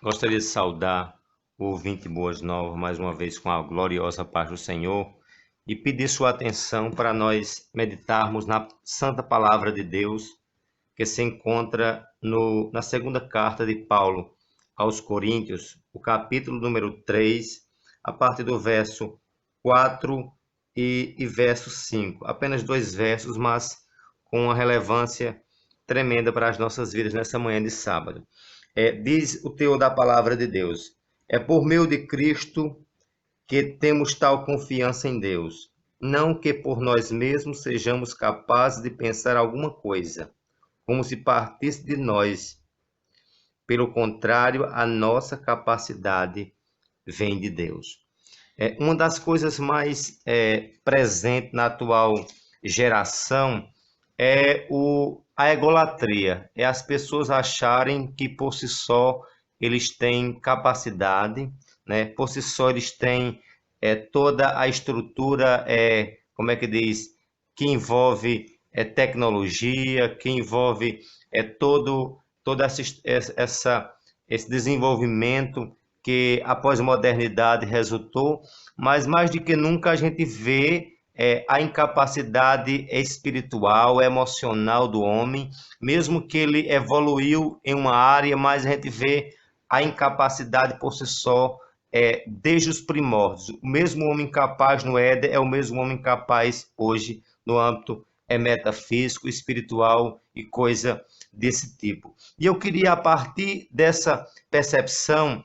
Gostaria de saudar o ouvinte Boas Novas mais uma vez com a gloriosa paz do Senhor e pedir sua atenção para nós meditarmos na santa palavra de Deus que se encontra na segunda carta de Paulo aos Coríntios, o capítulo número 3, a partir do verso 4 e verso 5. Apenas dois versos, mas com uma relevância tremenda para as nossas vidas nessa manhã de sábado. Diz o teor da palavra de Deus: é por meio de Cristo que temos tal confiança em Deus, não que por nós mesmos sejamos capazes de pensar alguma coisa, como se partisse de nós. Pelo contrário, a nossa capacidade vem de Deus. Uma das coisas mais presentes na atual geração é a egolatria, é as pessoas acharem que por si só eles têm capacidade, né? Por si só eles têm toda a estrutura, como é que diz, que envolve tecnologia, que envolve todo esse desenvolvimento que a pós-modernidade resultou, mas mais do que nunca a gente vê a incapacidade espiritual, emocional do homem, mesmo que ele evoluiu em uma área, mas a gente vê a incapacidade por si só desde os primórdios. O mesmo homem capaz no Éden é o mesmo homem capaz hoje no âmbito metafísico, espiritual e coisa desse tipo. E eu queria, a partir dessa percepção,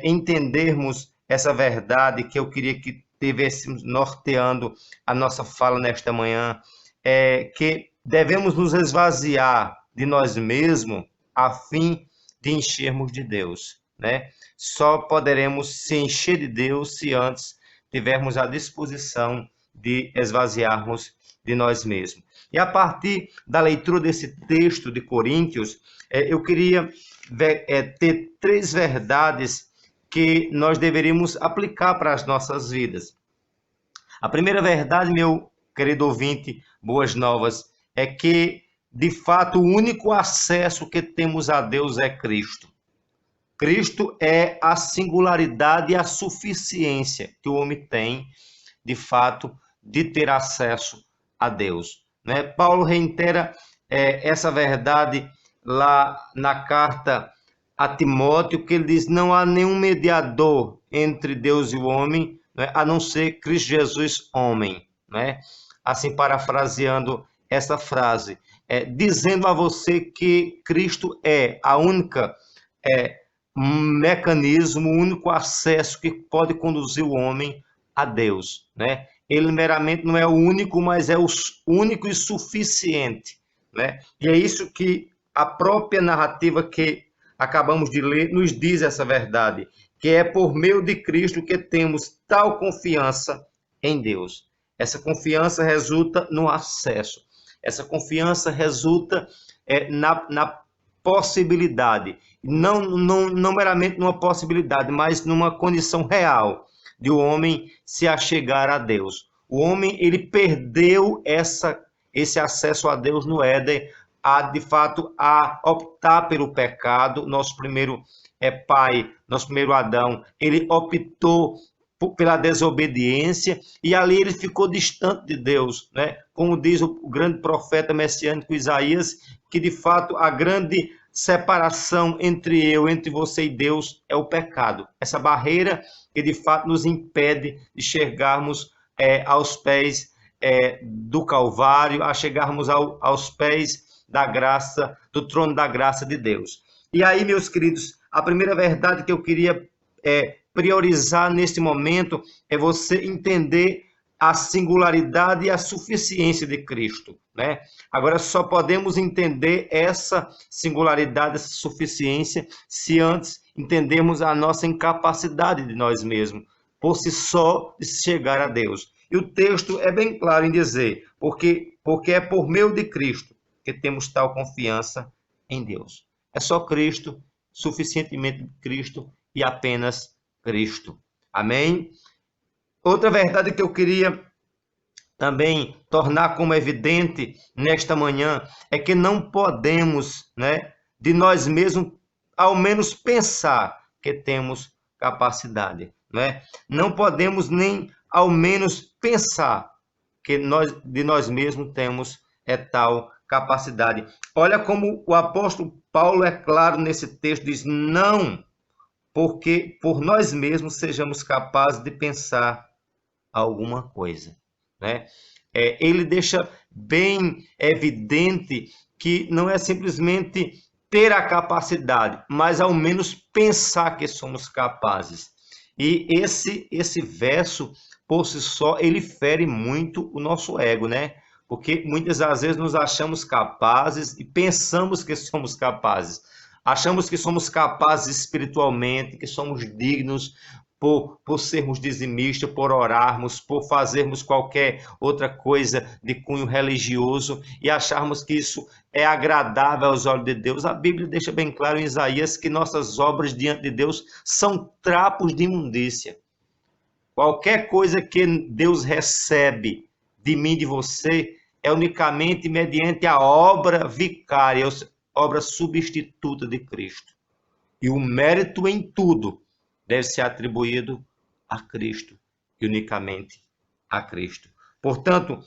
entendermos essa verdade que eu queria que estivéssemos norteando a nossa fala nesta manhã, que devemos nos esvaziar de nós mesmos a fim de enchermos de Deus, né? Só poderemos se encher de Deus se antes tivermos a disposição de esvaziarmos de nós mesmos. E a partir da leitura desse texto de Coríntios, eu queria ter três verdades que nós deveríamos aplicar para as nossas vidas. A primeira verdade, meu querido ouvinte, Boas Novas, é que, de fato, o único acesso que temos a Deus é Cristo. Cristo é a singularidade e a suficiência que o homem tem, de fato, de ter acesso a Deus. Né? Paulo reitera essa verdade lá na carta a Timóteo, que ele diz: não há nenhum mediador entre Deus e o homem, né, a não ser Cristo Jesus, homem. Né? Assim, parafraseando essa frase, dizendo a você que Cristo é a única mecanismo, o único acesso que pode conduzir o homem a Deus. Né? Ele meramente não é o único, mas é o único e suficiente. Né? E é isso que a própria narrativa que acabamos de ler nos diz essa verdade, que é por meio de Cristo que temos tal confiança em Deus. Essa confiança resulta no acesso. Essa confiança resulta na possibilidade, não meramente numa possibilidade, mas numa condição real de o homem se achegar a Deus. O homem, ele perdeu esse acesso a Deus no Éden, de fato, a optar pelo pecado. Nosso primeiro pai, nosso primeiro Adão, ele optou pela desobediência e ali ele ficou distante de Deus, né? Como diz o grande profeta messiânico Isaías, que de fato a grande separação entre você e Deus é o pecado. Essa barreira que de fato nos impede de chegarmos aos pés do Calvário, a chegarmos aos pés da graça, do trono da graça de Deus. E aí, meus queridos, a primeira verdade que eu queria priorizar neste momento é você entender a singularidade e a suficiência de Cristo, né? Agora, só podemos entender essa singularidade, essa suficiência, se antes entendermos a nossa incapacidade de nós mesmos, por si só, de chegar a Deus. E o texto é bem claro em dizer, porque é por meio de Cristo que temos tal confiança em Deus. É só Cristo, suficientemente Cristo e apenas Cristo. Amém? Outra verdade que eu queria também tornar como evidente nesta manhã é que não podemos, né, de nós mesmos, ao menos pensar que temos capacidade, não é? Não podemos nem ao menos pensar que de nós mesmos temos tal capacidade. Olha como o apóstolo Paulo é claro nesse texto, diz: não porque por nós mesmos sejamos capazes de pensar alguma coisa, né? Ele deixa bem evidente que não é simplesmente ter a capacidade, mas ao menos pensar que somos capazes. E esse verso, por si só, ele fere muito o nosso ego, né? Porque muitas das vezes nos achamos capazes e pensamos que somos capazes. Achamos que somos capazes espiritualmente, que somos dignos por sermos dizimistas, por orarmos, por fazermos qualquer outra coisa de cunho religioso e acharmos que isso é agradável aos olhos de Deus. A Bíblia deixa bem claro em Isaías que nossas obras diante de Deus são trapos de imundícia. Qualquer coisa que Deus recebe de mim, de você, é unicamente mediante a obra vicária, obra substituta de Cristo. E o mérito em tudo deve ser atribuído a Cristo e unicamente a Cristo. Portanto,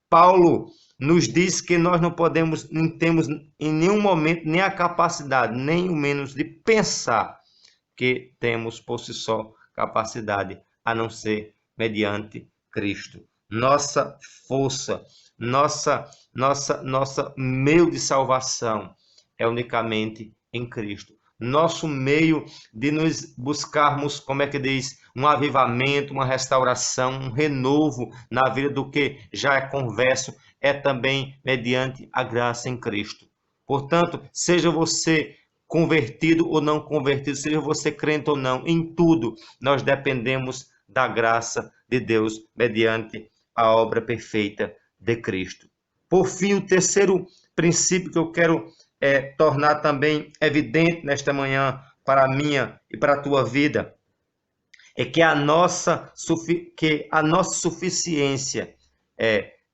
Paulo nos diz que nós não podemos, não temos em nenhum momento nem a capacidade, nem o menos de pensar que temos por si só capacidade, a não ser mediante Cristo. Nossa força, nossa meio de salvação é unicamente em Cristo. Nosso meio de nos buscarmos, como é que diz, um avivamento, uma restauração, um renovo na vida do que já é converso, é também mediante a graça em Cristo. Portanto, seja você convertido ou não convertido, seja você crente ou não, em tudo nós dependemos da graça de Deus mediante a obra perfeita de Cristo. Por fim, o terceiro princípio que eu quero tornar também evidente nesta manhã para a minha e para a tua vida é que a nossa suficiência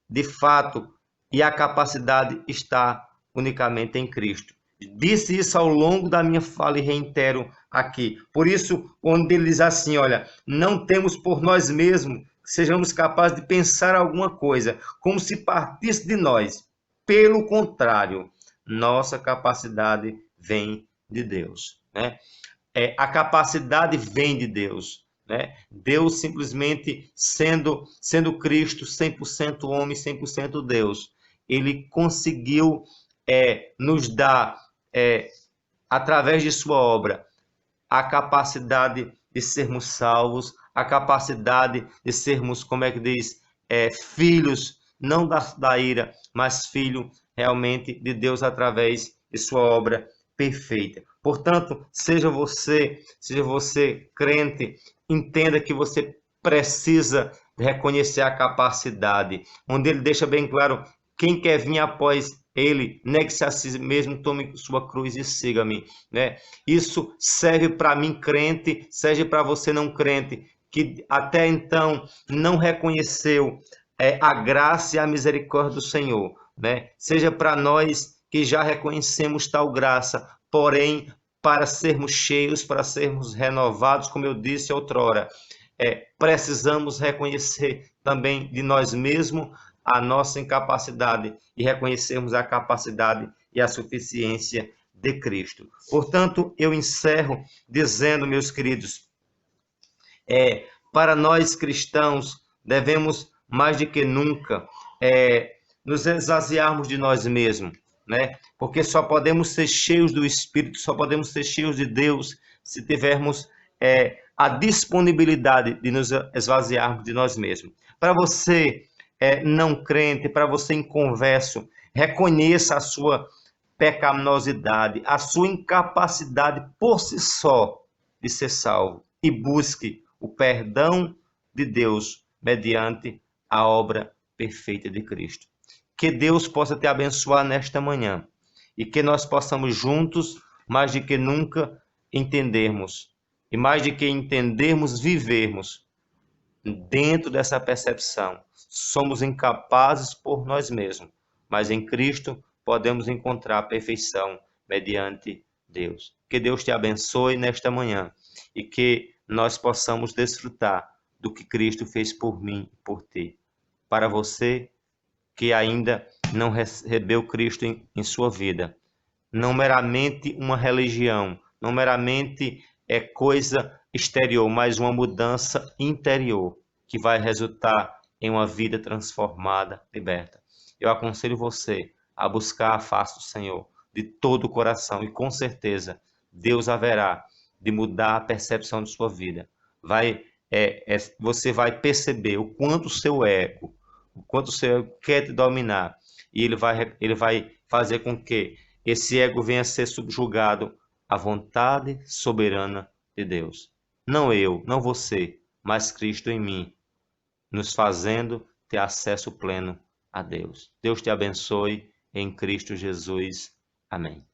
de fato e a capacidade está unicamente em Cristo. Disse isso ao longo da minha fala e reitero aqui. Por isso, onde ele diz assim, olha, não temos por nós mesmos que sejamos capazes de pensar alguma coisa, como se partisse de nós. Pelo contrário, nossa capacidade vem de Deus, né? A capacidade vem de Deus, né? Deus simplesmente sendo Cristo 100% homem, 100% Deus, ele conseguiu nos dar, através de sua obra, a capacidade de sermos salvos, a capacidade de sermos, como é que diz, filhos, não da ira, mas filho realmente de Deus através de sua obra perfeita. Portanto, seja você crente, entenda que você precisa reconhecer a capacidade, onde ele deixa bem claro: quem quer vir após ele, negue-se a si mesmo, tome sua cruz e siga-me, né? Isso serve para mim, crente, serve para você, não crente, que até então não reconheceu a graça e a misericórdia do Senhor, né? Seja para nós que já reconhecemos tal graça, porém, para sermos cheios, para sermos renovados, como eu disse outrora, precisamos reconhecer também de nós mesmos a nossa incapacidade e reconhecermos a capacidade e a suficiência de Cristo. Portanto, eu encerro dizendo, meus queridos, para nós cristãos, devemos mais do que nunca nos esvaziarmos de nós mesmos, né? Porque só podemos ser cheios do Espírito, só podemos ser cheios de Deus se tivermos a disponibilidade de nos esvaziarmos de nós mesmos. Para você não crente, para você inconverso, reconheça a sua pecaminosidade, a sua incapacidade por si só de ser salvo e busque o perdão de Deus mediante a obra perfeita de Cristo. Que Deus possa te abençoar nesta manhã e que nós possamos juntos, mais do que nunca, entendermos e mais do que entendermos, vivermos dentro dessa percepção. Somos incapazes por nós mesmos, mas em Cristo podemos encontrar a perfeição mediante Deus. Que Deus te abençoe nesta manhã e que nós possamos desfrutar do que Cristo fez por mim e por ti. Para você que ainda não recebeu Cristo em sua vida, não meramente uma religião, não meramente coisa exterior, mas uma mudança interior que vai resultar em uma vida transformada, liberta. Eu aconselho você a buscar a face do Senhor de todo o coração e com certeza Deus haverá de mudar a percepção de sua vida. Você vai perceber o quanto o seu ego, o quanto o seu ego quer te dominar e ele vai fazer com que esse ego venha a ser subjugado à vontade soberana de Deus. Não eu, não você, mas Cristo em mim, nos fazendo ter acesso pleno a Deus. Deus te abençoe em Cristo Jesus. Amém.